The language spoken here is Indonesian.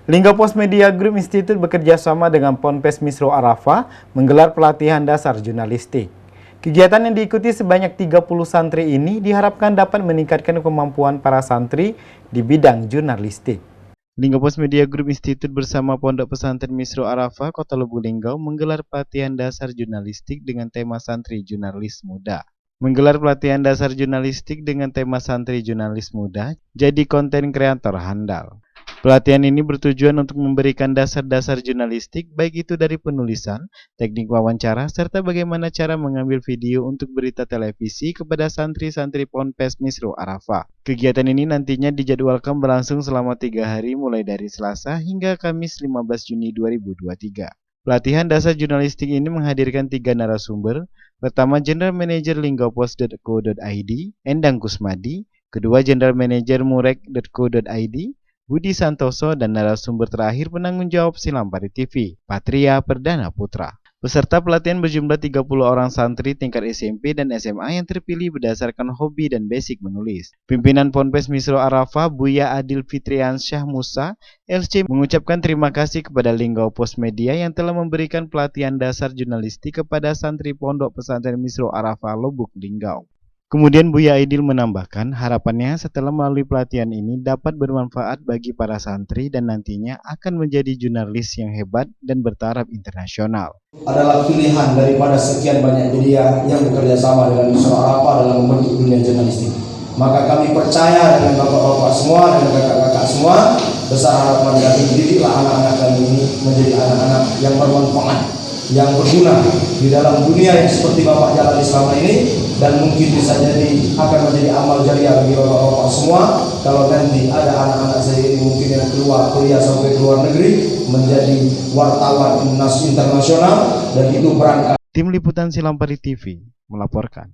Lingga Pos Media Group Institute bekerja sama dengan Ponpes Misro Arafah menggelar pelatihan dasar jurnalistik. Kegiatan yang diikuti sebanyak 30 santri ini diharapkan dapat meningkatkan kemampuan para santri di bidang jurnalistik. Lingga Pos Media Group Institute bersama Pondok Pesantren Misro Arafah, Kota Lubuk Linggau menggelar pelatihan dasar jurnalistik dengan tema Santri Jurnalis Muda. Menggelar pelatihan dasar jurnalistik dengan tema Santri Jurnalis Muda, jadi konten kreator handal. Pelatihan ini bertujuan untuk memberikan dasar-dasar jurnalistik, baik itu dari penulisan, teknik wawancara, serta bagaimana cara mengambil video untuk berita televisi kepada santri-santri Ponpes Misro Arafah. Kegiatan ini nantinya dijadwalkan berlangsung selama 3 hari mulai dari Selasa hingga Kamis 15 Juni 2023. Pelatihan dasar jurnalistik ini menghadirkan 3 narasumber. Pertama, General Manager linggapos.co.id, Endang Kusmadi. Kedua, General Manager murek.co.id, Budi Santoso, dan narasumber terakhir penanggung jawab Silampari TV, Patria Perdana Putra. Peserta pelatihan berjumlah 30 orang santri tingkat SMP dan SMA yang terpilih berdasarkan hobi dan basic menulis. Pimpinan Ponpes Misro Arafah, Buya Adil Fitrian Syah Musa, LC, mengucapkan terima kasih kepada Lingga Pos Media yang telah memberikan pelatihan dasar jurnalistik kepada santri Pondok Pesantren Misro Arafah Lubuk Linggau. Kemudian Buya Aidil menambahkan harapannya setelah melalui pelatihan ini dapat bermanfaat bagi para santri dan nantinya akan menjadi jurnalis yang hebat dan bertaraf internasional. Adalah pilihan daripada sekian banyak media yang bekerja sama dengan Misro Arafah dalam membentuk dunia jurnalistik. Maka kami percaya dengan bapak-bapak semua dan kakak-kakak semua, besar harapan kami didiklah anak-anak kami ini menjadi anak-anak yang bermanfaat, yang berguna di dalam dunia yang seperti Bapak jalani selama ini, dan mungkin bisa jadi akan menjadi amal jariah bagi bapak-bapak semua kalau nanti ada anak-anak saya ini mungkin yang keluar kuliah sampai ke luar negeri menjadi wartawan internasional, dan itu berangkat. Tim Liputan Silampari TV melaporkan.